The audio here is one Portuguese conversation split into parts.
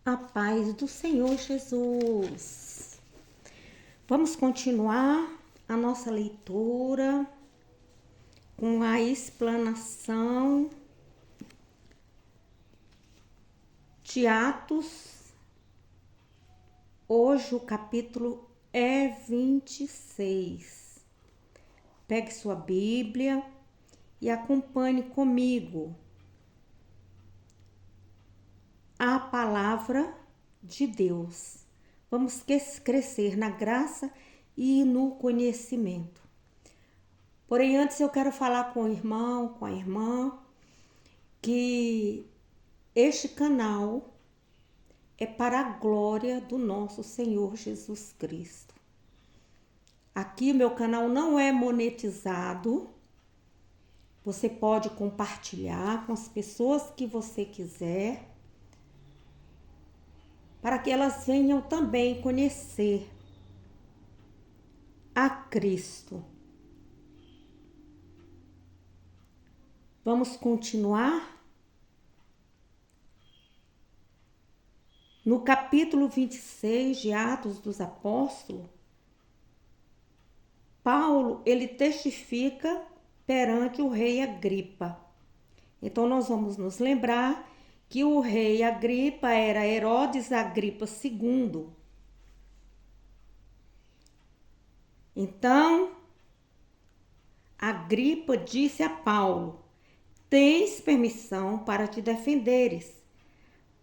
A paz do Senhor Jesus. Vamos continuar a nossa leitura com a explanação de Atos. Hoje o capítulo é 26. Pegue sua Bíblia e acompanhe comigo a palavra de Deus. Vamos crescer na graça e no conhecimento. Porém, antes eu quero falar com o irmão, com a irmã, que este canal é para a glória do nosso Senhor Jesus Cristo. Aqui o meu canal não é monetizado. Você pode compartilhar com as pessoas que você quiser, para que elas venham também conhecer a Cristo. Vamos continuar? No capítulo 26 de Atos dos Apóstolos, Paulo, ele testifica perante o rei Agripa. Então, nós vamos nos lembrar que o rei Agripa era Herodes Agripa II. Então, Agripa disse a Paulo: tens permissão para te defenderes.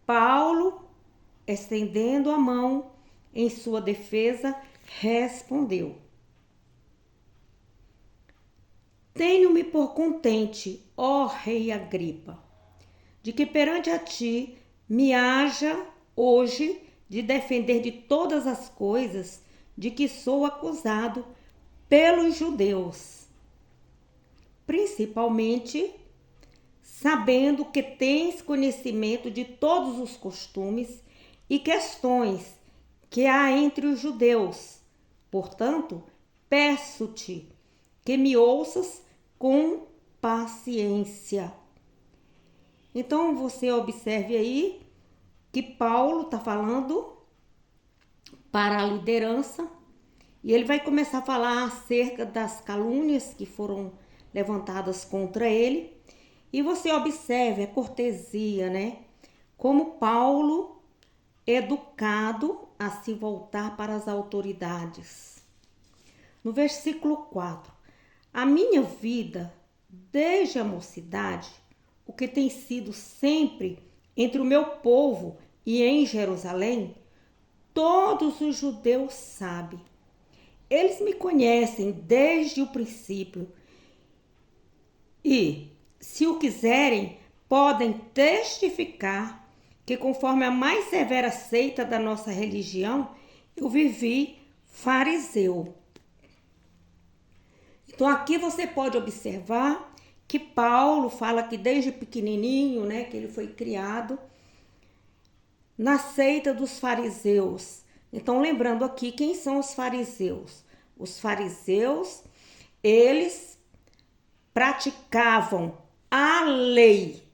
Paulo, estendendo a mão em sua defesa, respondeu: tenho-me por contente, ó rei Agripa, de que perante a ti me haja hoje de defender de todas as coisas de que sou acusado pelos judeus, principalmente sabendo que tens conhecimento de todos os costumes e questões que há entre os judeus. Portanto, peço-te que me ouças com paciência. Então, você observe aí que Paulo está falando para a liderança e ele vai começar a falar acerca das calúnias que foram levantadas contra ele. E você observe a cortesia, né? Como Paulo é educado a se voltar para as autoridades. No versículo 4, a minha vida, desde a mocidade, o que tem sido sempre entre o meu povo e em Jerusalém, todos os judeus sabem. Eles me conhecem desde o princípio e, se o quiserem, podem testificar que, conforme a mais severa seita da nossa religião, eu vivi fariseu. Então, aqui você pode observar que Paulo fala que desde pequenininho, né, que ele foi criado na seita dos fariseus. Então, lembrando aqui, quem são os fariseus? Os fariseus, eles praticavam a lei,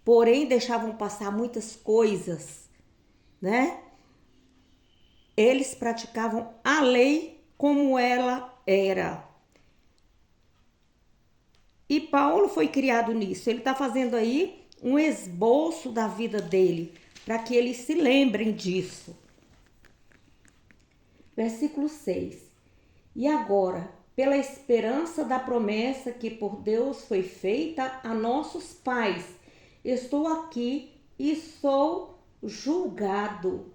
porém deixavam passar muitas coisas, né? Eles praticavam a lei como ela era. E Paulo foi criado nisso. Ele está fazendo aí um esboço da vida dele, para que eles se lembrem disso. Versículo 6. E agora, pela esperança da promessa que por Deus foi feita a nossos pais, estou aqui e sou julgado.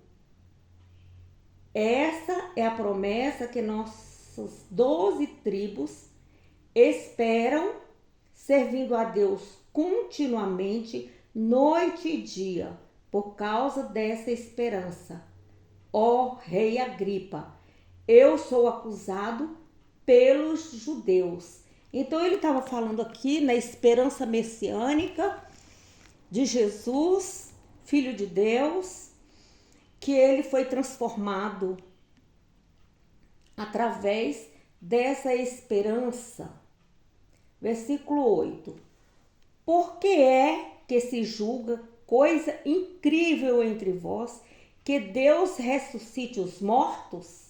Essa é a promessa que nossas 12 tribos esperam, servindo a Deus continuamente, noite e dia, por causa dessa esperança. Ó rei Agripa, eu sou acusado pelos judeus. Então ele estava falando aqui na esperança messiânica de Jesus, Filho de Deus, que ele foi transformado através dessa esperança. Versículo 8. Por que é que se julga coisa incrível entre vós, que Deus ressuscite os mortos?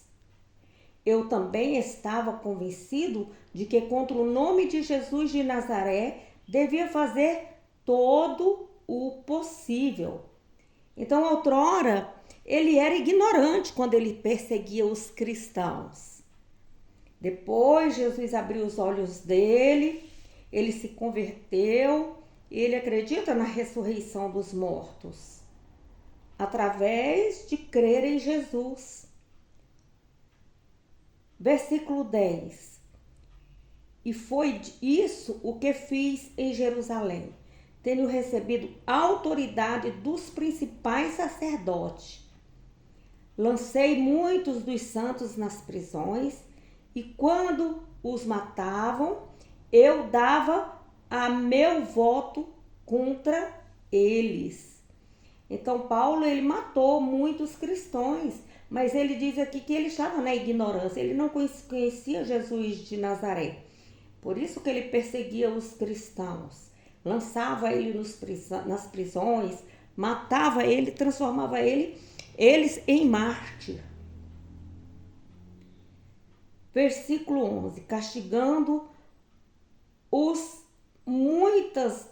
Eu também estava convencido de que contra o nome de Jesus de Nazaré devia fazer todo o possível. Então, outrora, ele era ignorante quando ele perseguia os cristãos. Depois, Jesus abriu os olhos dele, ele se converteu e ele acredita na ressurreição dos mortos, através de crer em Jesus. Versículo 10. E foi isso o que fiz em Jerusalém, tendo recebido autoridade dos principais sacerdotes. Lancei muitos dos santos nas prisões, e quando os matavam, eu dava a meu voto contra eles. Então, Paulo, ele matou muitos cristãos, mas ele diz aqui que ele estava na ignorância, ele não conhecia Jesus de Nazaré. Por isso que ele perseguia os cristãos, lançava ele nas prisões, matava ele, transformava eles em mártir. Versículo 11. Castigando-os muitas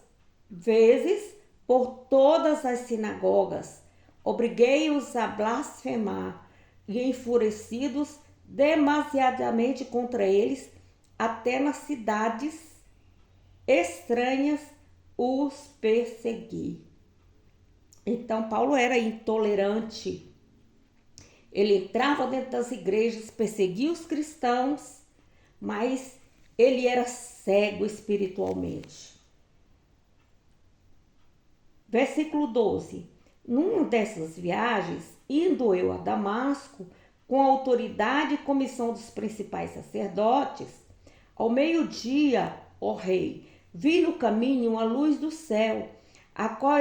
vezes por todas as sinagogas, obriguei-os a blasfemar, e enfurecidos demasiadamente contra eles, até nas cidades estranhas os persegui. Então, Paulo era intolerante. Ele entrava dentro das igrejas, perseguia os cristãos, mas ele era cego espiritualmente. Versículo 12. Numa dessas viagens, indo eu a Damasco, com a autoridade e comissão dos principais sacerdotes, ao meio-dia, ó rei, vi no caminho uma luz do céu, a qual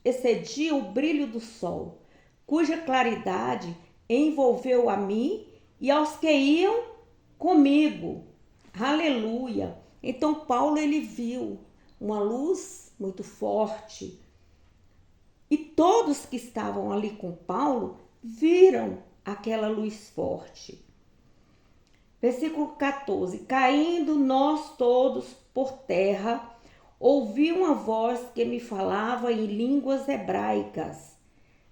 excedia o brilho do sol, cuja claridade envolveu a mim e aos que iam comigo. Aleluia! Então Paulo, ele viu uma luz muito forte, e todos que estavam ali com Paulo viram aquela luz forte. Versículo 14. Caindo nós todos por terra, ouvi uma voz que me falava em línguas hebraicas: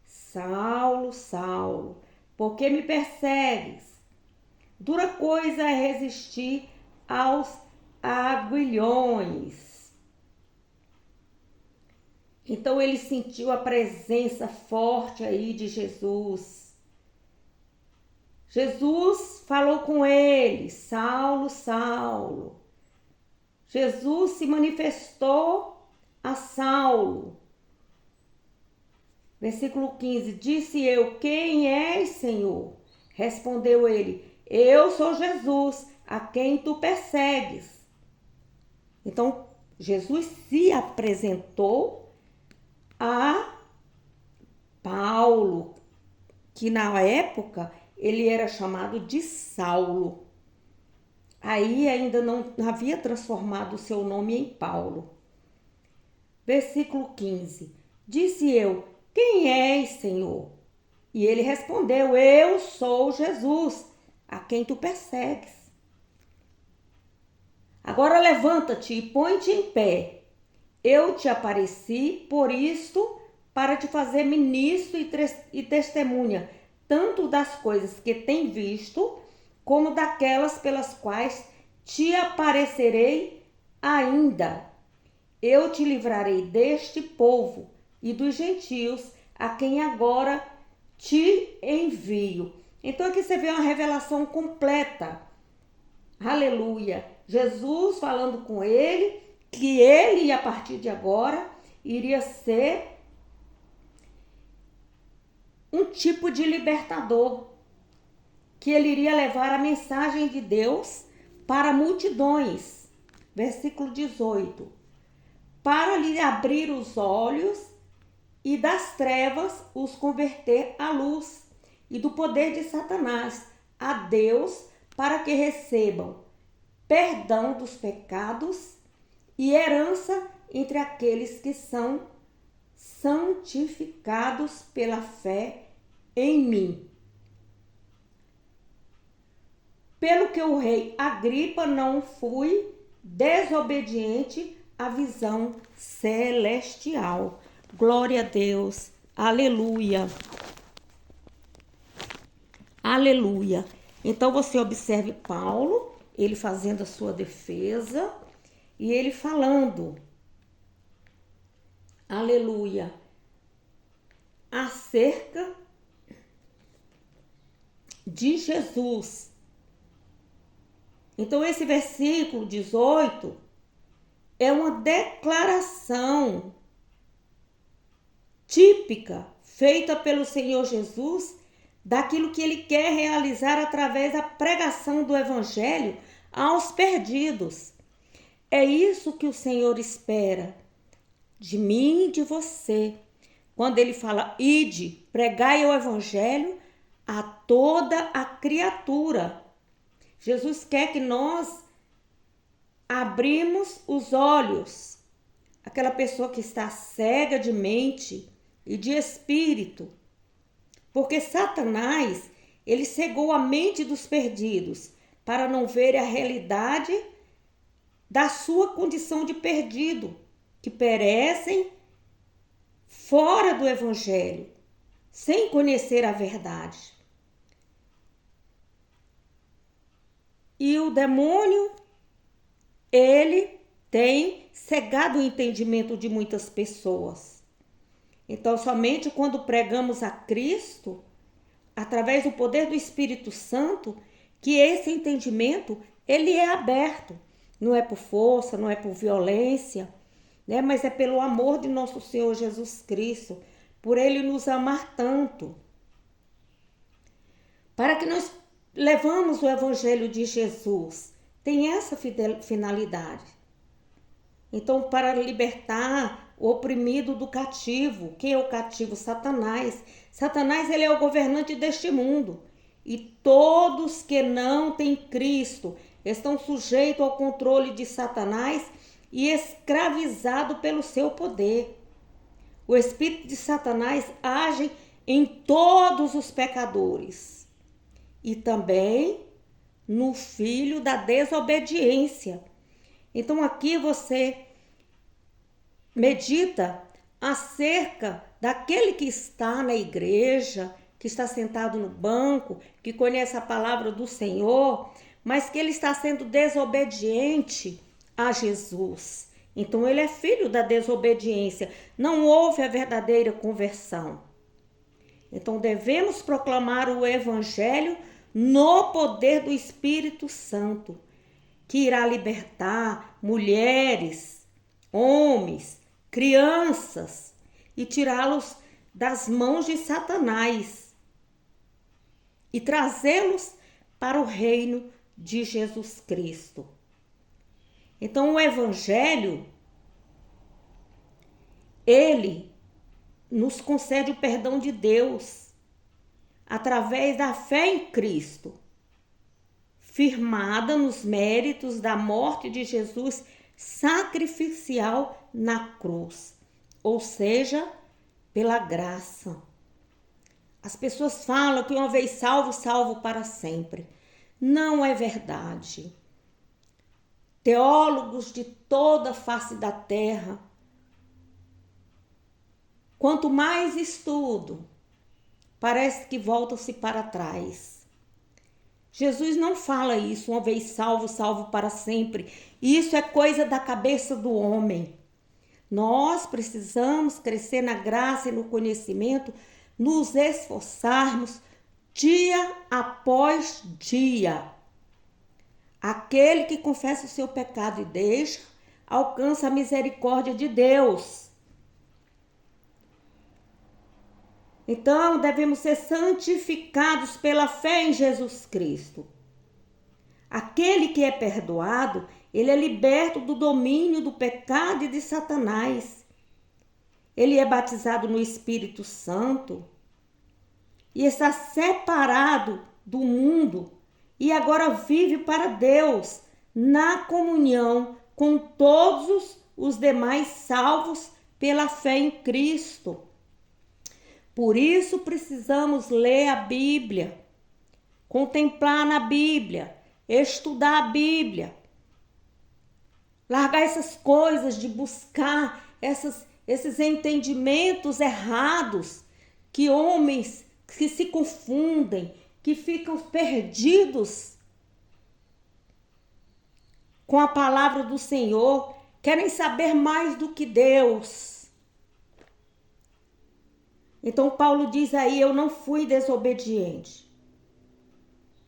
Saulo, Saulo, por que me persegues? Dura coisa é resistir aos aguilhões. Então ele sentiu a presença forte aí de Jesus. Jesus falou com ele: Saulo, Saulo. Jesus se manifestou a Saulo. Versículo 15. Disse eu: quem és, Senhor? Respondeu ele: eu sou Jesus, a quem tu persegues. Então, Jesus se apresentou a Paulo, que na época ele era chamado de Saulo. Aí ainda não havia transformado o seu nome em Paulo. Versículo 15. Disse eu: quem és, Senhor? E ele respondeu: eu sou Jesus, a quem tu persegues. Agora levanta-te e põe-te em pé. Eu te apareci por isto, para te fazer ministro e testemunha, tanto das coisas que tem visto, como daquelas pelas quais te aparecerei ainda. Eu te livrarei deste povo e dos gentios, a quem agora te envio. Então aqui você vê uma revelação completa. Aleluia. Jesus falando com ele, que ele, a partir de agora, iria ser um tipo de libertador, que ele iria levar a mensagem de Deus para multidões. Versículo 18. Para lhe abrir os olhos e das trevas os converter à luz, e do poder de Satanás a Deus, para que recebam perdão dos pecados e herança entre aqueles que são santificados pela fé em mim. Pelo que o rei Agripa não fui desobediente à visão celestial. Glória a Deus. Aleluia. Aleluia. Então você observe Paulo, ele fazendo a sua defesa e ele falando, aleluia, acerca de Jesus. Então esse versículo 18 é uma declaração típica feita pelo Senhor Jesus daquilo que ele quer realizar através da pregação do evangelho aos perdidos. É isso que o Senhor espera de mim e de você. Quando ele fala, ide, pregai o evangelho a toda a criatura. Jesus quer que nós abrimos os olhos. Aquela pessoa que está cega de mente e de espírito. Porque Satanás, ele cegou a mente dos perdidos para não ver a realidade da sua condição de perdido, que perecem fora do evangelho, sem conhecer a verdade. E o demônio, ele tem cegado o entendimento de muitas pessoas. Então, somente quando pregamos a Cristo, através do poder do Espírito Santo, que esse entendimento, ele é aberto. Não é por força, não é por violência, né? Mas é pelo amor de nosso Senhor Jesus Cristo, por ele nos amar tanto. Para que nós levamos o Evangelho de Jesus, tem essa finalidade. Então, para libertar o oprimido do cativo. Quem é o cativo? Satanás. Satanás, ele é o governante deste mundo. E todos que não têm Cristo estão sujeitos ao controle de Satanás e escravizados pelo seu poder. O espírito de Satanás age em todos os pecadores e também no filho da desobediência. Então aqui você medita acerca daquele que está na igreja, que está sentado no banco, que conhece a palavra do Senhor, mas que ele está sendo desobediente a Jesus. Então ele é filho da desobediência. Não houve a verdadeira conversão. Então devemos proclamar o evangelho no poder do Espírito Santo, que irá libertar mulheres, homens, crianças e tirá-los das mãos de Satanás e trazê-los para o reino de Jesus Cristo. Então o evangelho, ele nos concede o perdão de Deus através da fé em Cristo, firmada nos méritos da morte de Jesus sacrificial na cruz, ou seja, pela graça. As pessoas falam que uma vez salvo, salvo para sempre. Não é verdade. Teólogos de toda a face da terra, quanto mais estudo, parece que voltam-se para trás. Jesus não fala isso, uma vez salvo, salvo para sempre. Isso é coisa da cabeça do homem. Nós precisamos crescer na graça e no conhecimento, nos esforçarmos dia após dia. Aquele que confessa o seu pecado e deixa, alcança a misericórdia de Deus. Então, devemos ser santificados pela fé em Jesus Cristo. Aquele que é perdoado, ele é liberto do domínio do pecado e de Satanás. Ele é batizado no Espírito Santo e está separado do mundo e agora vive para Deus na comunhão com todos os demais salvos pela fé em Cristo. Por isso precisamos ler a Bíblia, contemplar na Bíblia, estudar a Bíblia, largar essas coisas de buscar esses entendimentos errados, que homens que se confundem, que ficam perdidos com a palavra do Senhor, querem saber mais do que Deus. Então Paulo diz aí, eu não fui desobediente.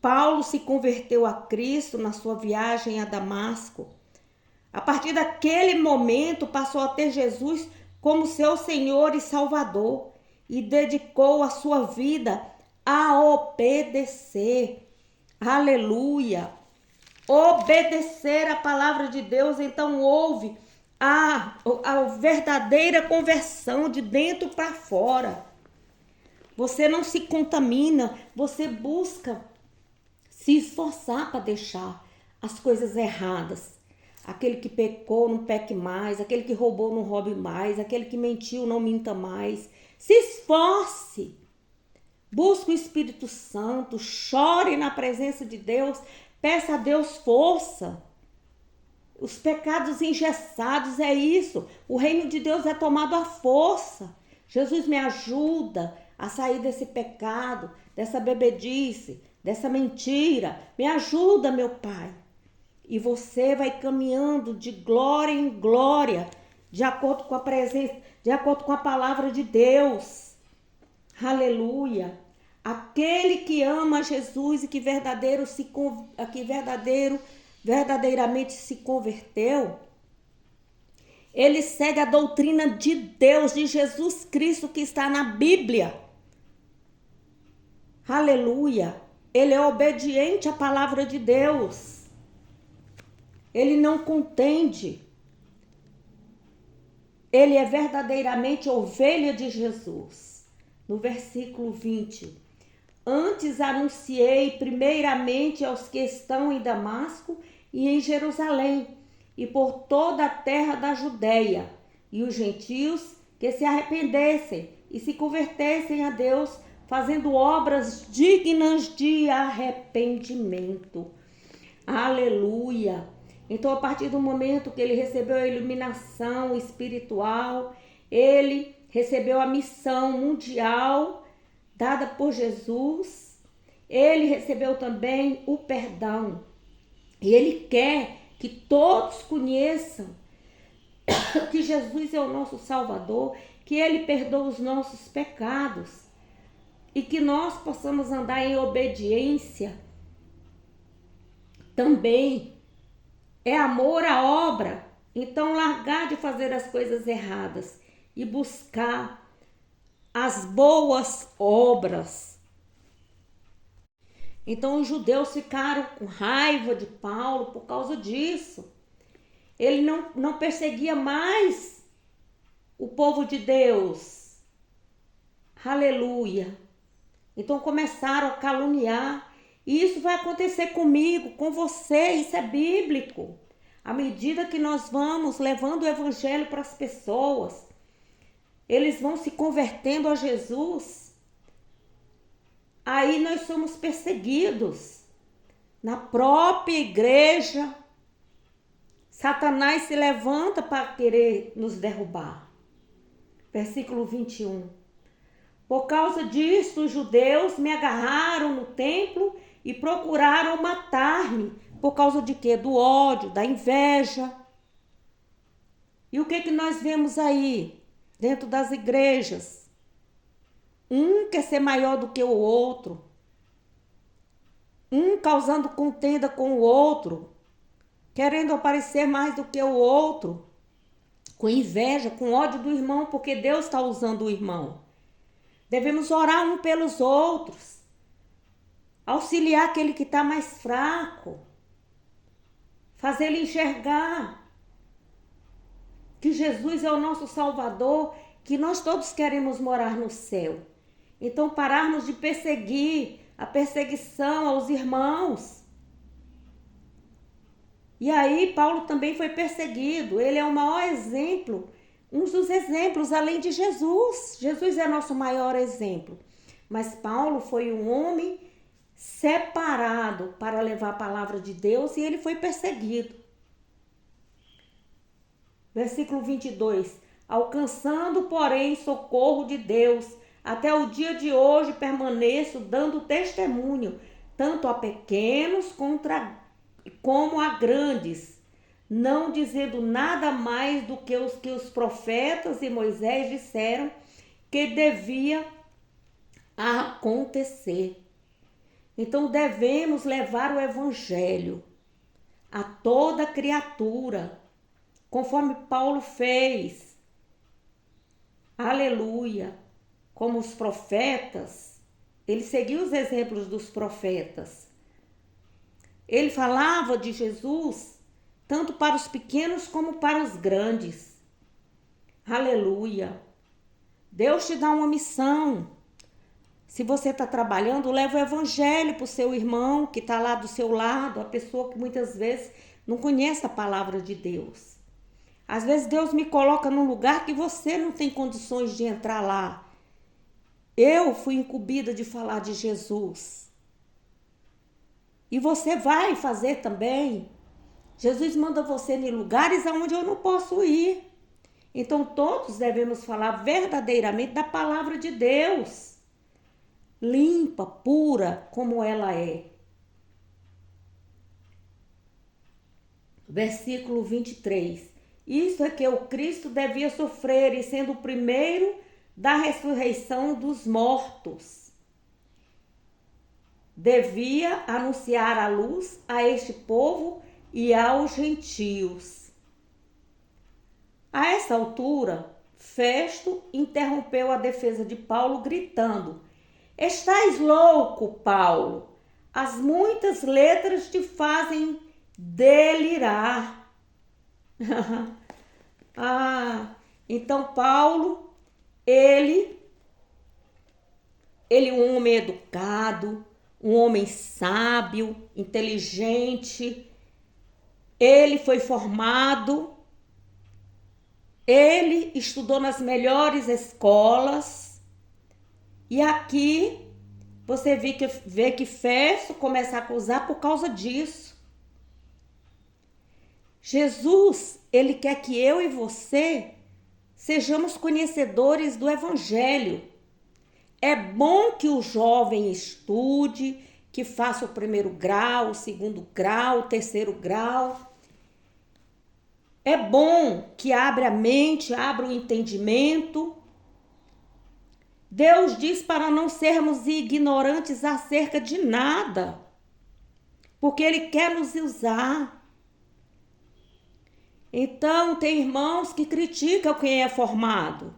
Paulo se converteu a Cristo na sua viagem a Damasco. A partir daquele momento passou a ter Jesus como seu Senhor e Salvador e dedicou a sua vida a obedecer. Aleluia! Obedecer a palavra de Deus, então houve a verdadeira conversão de dentro para fora. Você não se contamina, você busca se esforçar para deixar as coisas erradas. Aquele que pecou, não peque mais. Aquele que roubou, não roube mais. Aquele que mentiu, não minta mais. Se esforce. Busque o Espírito Santo. Chore na presença de Deus. Peça a Deus força. Os pecados engessados é isso. O reino de Deus é tomado à força. Jesus, me ajuda a sair desse pecado, dessa bebedice, dessa mentira. Me ajuda, meu Pai. E você vai caminhando de glória em glória, de acordo com a presença, de acordo com a palavra de Deus. Aleluia. Aquele que ama Jesus e que verdadeiramente se converteu, ele segue a doutrina de Deus, de Jesus Cristo que está na Bíblia. Aleluia. Ele é obediente à palavra de Deus. Ele não contende. Ele é verdadeiramente ovelha de Jesus. No versículo 20. Antes anunciei primeiramente aos que estão em Damasco e em Jerusalém, e por toda a terra da Judéia, e os gentios que se arrependessem e se convertessem a Deus, fazendo obras dignas de arrependimento. Aleluia! Então, a partir do momento que ele recebeu a iluminação espiritual, ele recebeu a missão mundial dada por Jesus, ele recebeu também o perdão. E ele quer que todos conheçam que Jesus é o nosso Salvador, que ele perdoa os nossos pecados e que nós possamos andar em obediência também. É amor à obra. Então, largar de fazer as coisas erradas e buscar as boas obras. Então, os judeus ficaram com raiva de Paulo por causa disso. Ele não perseguia mais o povo de Deus. Aleluia. Então, começaram a caluniar. E isso vai acontecer comigo, com você, isso é bíblico. À medida que nós vamos levando o evangelho para as pessoas, eles vão se convertendo a Jesus, aí nós somos perseguidos. Na própria igreja, Satanás se levanta para querer nos derrubar. Versículo 21. Por causa disso, os judeus me agarraram no templo e procuraram matar-me. Por causa de quê? Do ódio, da inveja. E o que nós vemos aí dentro das igrejas? Um quer ser maior do que o outro. Um causando contenda com o outro. Querendo aparecer mais do que o outro. Com inveja, com ódio do irmão, porque Deus está usando o irmão. Devemos orar um pelos outros. Auxiliar aquele que está mais fraco. Fazer ele enxergar que Jesus é o nosso Salvador, que nós todos queremos morar no céu. Então, pararmos de perseguir, a perseguição aos irmãos. E aí, Paulo também foi perseguido. Ele é o maior exemplo uns dos exemplos além de Jesus. Jesus é nosso maior exemplo. Mas Paulo foi um homem separado para levar a palavra de Deus e ele foi perseguido. Versículo 22. Alcançando, porém, socorro de Deus, até o dia de hoje permaneço dando testemunho, tanto a pequenos como a grandes, não dizendo nada mais do que os profetas e Moisés disseram que devia acontecer. Então devemos levar o evangelho a toda criatura, conforme Paulo fez. Aleluia! Como os profetas, ele seguiu os exemplos dos profetas. Ele falava de Jesus tanto para os pequenos como para os grandes. Aleluia! Deus te dá uma missão. Se você está trabalhando, leva o evangelho para o seu irmão que está lá do seu lado, a pessoa que muitas vezes não conhece a palavra de Deus. Às vezes Deus me coloca num lugar que você não tem condições de entrar lá. Eu fui incumbida de falar de Jesus. E você vai fazer também. Jesus manda você em lugares aonde eu não posso ir. Então todos devemos falar verdadeiramente da palavra de Deus. Limpa, pura, como ela é. Versículo 23. Isso é que o Cristo devia sofrer, e sendo o primeiro da ressurreição dos mortos, devia anunciar a luz a este povo e aos gentios. A essa altura, Festo interrompeu a defesa de Paulo, gritando: Estás louco, Paulo? As muitas letras te fazem delirar. Então Paulo, ele um homem educado, um homem sábio, inteligente, ele foi formado, ele estudou nas melhores escolas, e aqui você vê que Festo começa a acusar por causa disso. Jesus, ele quer que eu e você sejamos conhecedores do evangelho. É bom que o jovem estude, que faça o primeiro grau, o segundo grau, o terceiro grau. É bom que abra a mente, abra o entendimento. Deus diz para não sermos ignorantes acerca de nada, porque Ele quer nos usar. Então, tem irmãos que criticam quem é formado.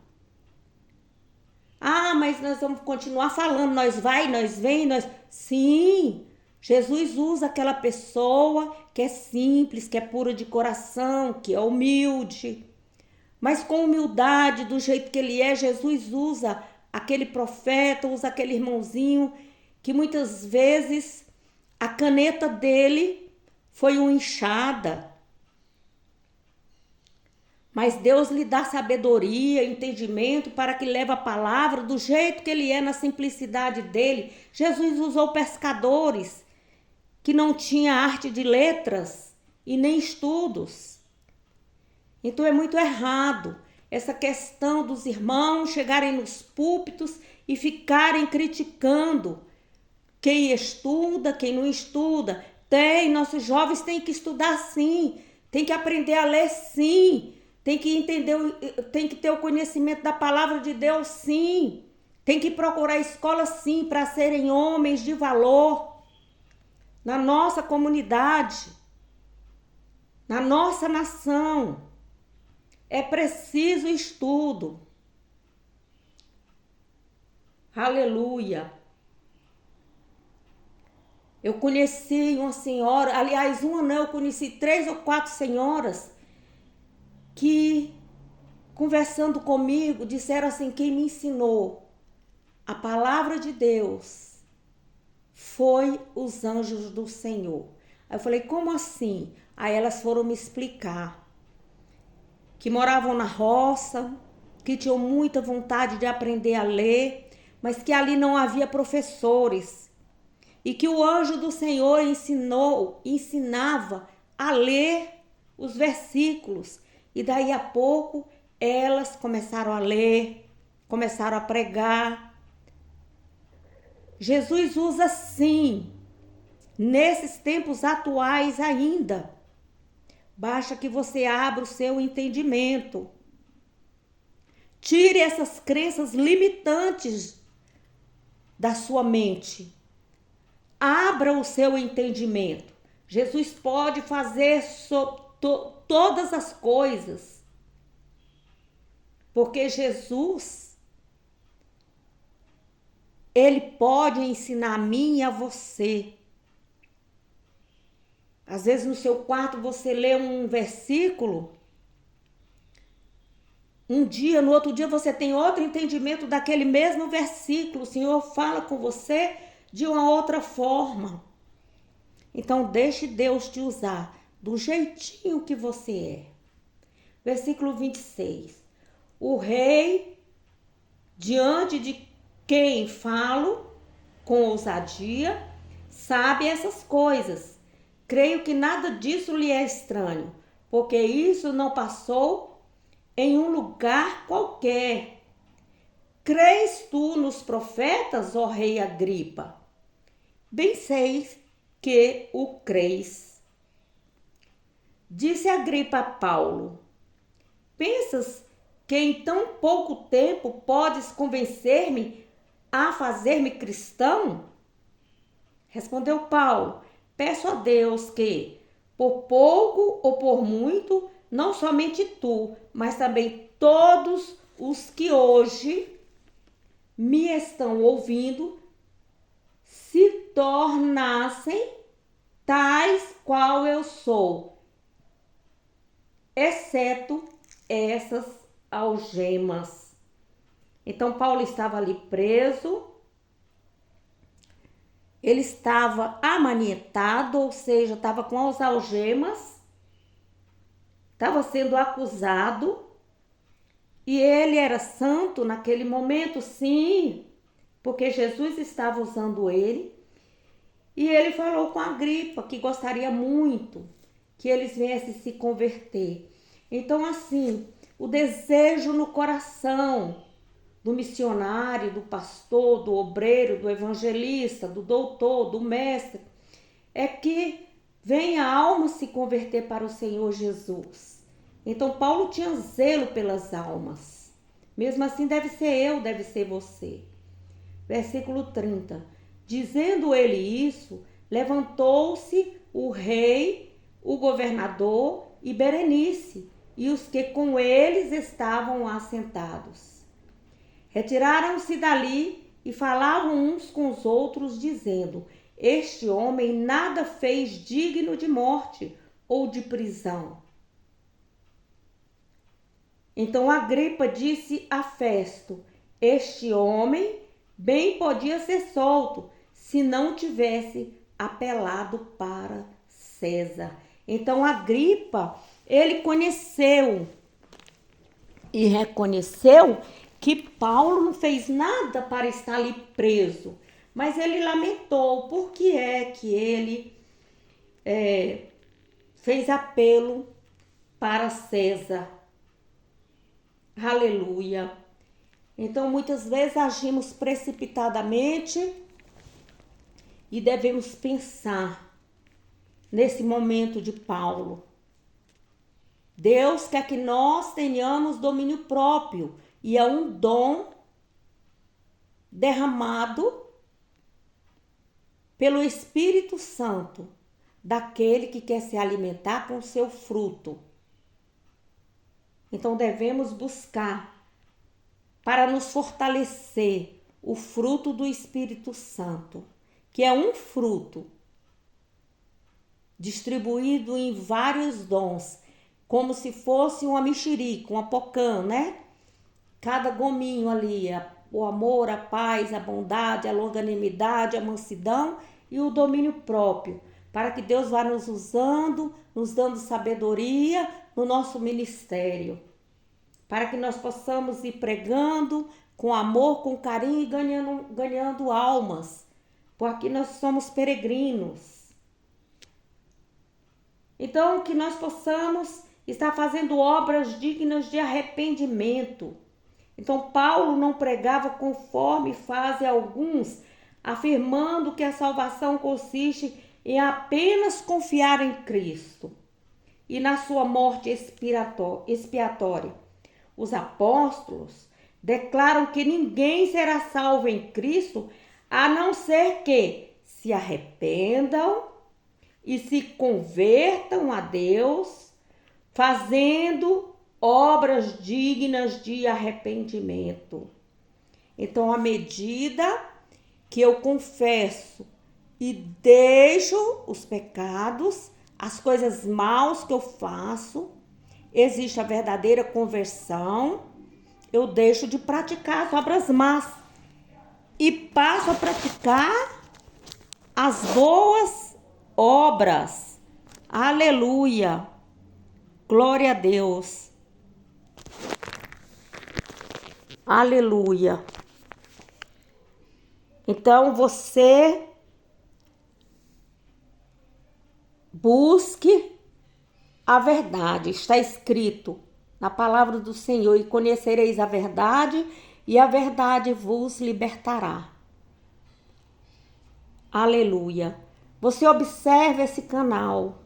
Mas nós vamos continuar falando, nós vai, nós vem, nós... Sim, Jesus usa aquela pessoa que é simples, que é pura de coração, que é humilde. Mas com humildade, do jeito que ele é, Jesus usa aquele profeta, usa aquele irmãozinho que muitas vezes a caneta dele foi uma enxada. Mas Deus lhe dá sabedoria, entendimento para que leve a palavra do jeito que ele é, na simplicidade dele. Jesus usou pescadores que não tinham arte de letras e nem estudos. Então é muito errado essa questão dos irmãos chegarem nos púlpitos e ficarem criticando quem estuda, quem não estuda. Nossos jovens têm que estudar sim, tem que aprender a ler sim. Tem que entender, tem que ter o conhecimento da palavra de Deus, sim. Tem que procurar escola, sim, para serem homens de valor na nossa comunidade, na nossa nação. É preciso estudo. Aleluia. Eu conheci uma senhora, aliás, uma não, eu conheci 3 ou 4 senhoras que, conversando comigo, disseram assim: quem me ensinou a palavra de Deus foi os anjos do Senhor. Aí eu falei: como assim? Aí elas foram me explicar que moravam na roça, que tinham muita vontade de aprender a ler, mas que ali não havia professores. E que o anjo do Senhor ensinava a ler os versículos. E daí a pouco elas começaram a ler, começaram a pregar. Jesus usa sim, nesses tempos atuais ainda. Basta que você abra o seu entendimento. Tire essas crenças limitantes da sua mente. Abra o seu entendimento. Jesus pode fazer todas as coisas. Porque Jesus, ele pode ensinar a mim e a você. Às vezes no seu quarto você lê um versículo, um dia, no outro dia você tem outro entendimento daquele mesmo versículo. O Senhor fala com você de uma outra forma. Então deixe Deus te usar do jeitinho que você é. Versículo 26. O rei, diante de quem falo com ousadia, sabe essas coisas. Creio que nada disso lhe é estranho, porque isso não passou em um lugar qualquer. Crês tu nos profetas, ó rei Agripa? Bem sei que o crês. Disse Agripa a Paulo: pensas que em tão pouco tempo podes convencer-me a fazer-me cristão? Respondeu Paulo: peço a Deus que, por pouco ou por muito, não somente tu, mas também todos os que hoje me estão ouvindo, se tornassem tais qual eu sou, exceto essas algemas. Então Paulo estava ali preso, ele estava amanietado, ou seja, estava com as algemas, estava sendo acusado, e ele era santo naquele momento, sim, porque Jesus estava usando ele. E ele falou com Agripa que gostaria muito que eles viessem se converter. Então, assim, o desejo no coração do missionário, do pastor, do obreiro, do evangelista, do doutor, do mestre, é que venha a alma se converter para o Senhor Jesus. Então, Paulo tinha zelo pelas almas. Mesmo assim, deve ser eu, deve ser você. Versículo 30. Dizendo ele isso, levantou-se o rei, o governador e Berenice, e os que com eles estavam assentados. Retiraram-se dali e falavam uns com os outros, dizendo: este homem nada fez digno de morte ou de prisão. Então Agripa disse a Festo: este homem bem podia ser solto, se não tivesse apelado para César. Então Agripa, ele conheceu e reconheceu que Paulo não fez nada para estar ali preso, mas ele lamentou por que é que ele fez apelo para César. Aleluia. Então, muitas vezes agimos precipitadamente e devemos pensar nesse momento de Paulo. Deus quer que nós tenhamos domínio próprio e é um dom derramado pelo Espírito Santo daquele que quer se alimentar com o seu fruto. Então devemos buscar para nos fortalecer o fruto do Espírito Santo, que é um fruto distribuído em vários dons, como se fosse uma mexerica, uma pocã, né? Cada gominho ali, o amor, a paz, a bondade, a longanimidade, a mansidão e o domínio próprio, para que Deus vá nos usando, nos dando sabedoria no nosso ministério. para que nós possamos ir pregando com amor, com carinho e ganhando almas, porque nós somos peregrinos. Então, que nós possamos estar fazendo obras dignas de arrependimento. Então, Paulo não pregava conforme fazem alguns, afirmando que a salvação consiste em apenas confiar em Cristo e na sua morte expiatória. Os apóstolos declaram que ninguém será salvo em Cristo a não ser que se arrependam e se convertam a Deus, fazendo obras dignas de arrependimento. Então, à medida que eu confesso e deixo os pecados, as coisas maus que eu faço, existe a verdadeira conversão, eu deixo de praticar as obras más e passo a praticar as boas obras. Aleluia! Glória a Deus! Aleluia! Então você busque a verdade. Está escrito na palavra do Senhor: e conhecereis a verdade, e a verdade vos libertará. Aleluia! Você observa esse canal.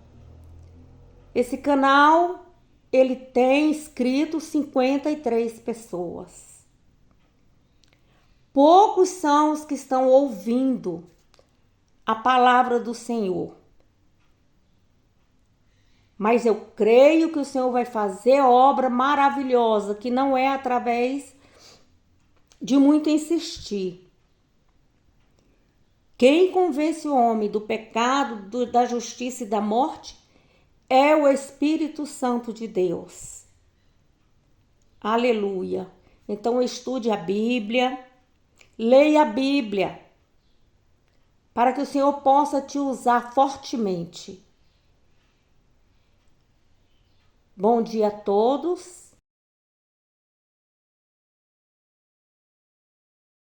Esse canal, ele tem inscrito 53 pessoas. Poucos são os que estão ouvindo a palavra do Senhor. Mas eu creio que o Senhor vai fazer obra maravilhosa, que não é através de muito insistir. Quem convence o homem do pecado, da justiça e da morte é o Espírito Santo de Deus. Aleluia! Então estude a Bíblia, leia a Bíblia, para que o Senhor possa te usar fortemente. Bom dia a todos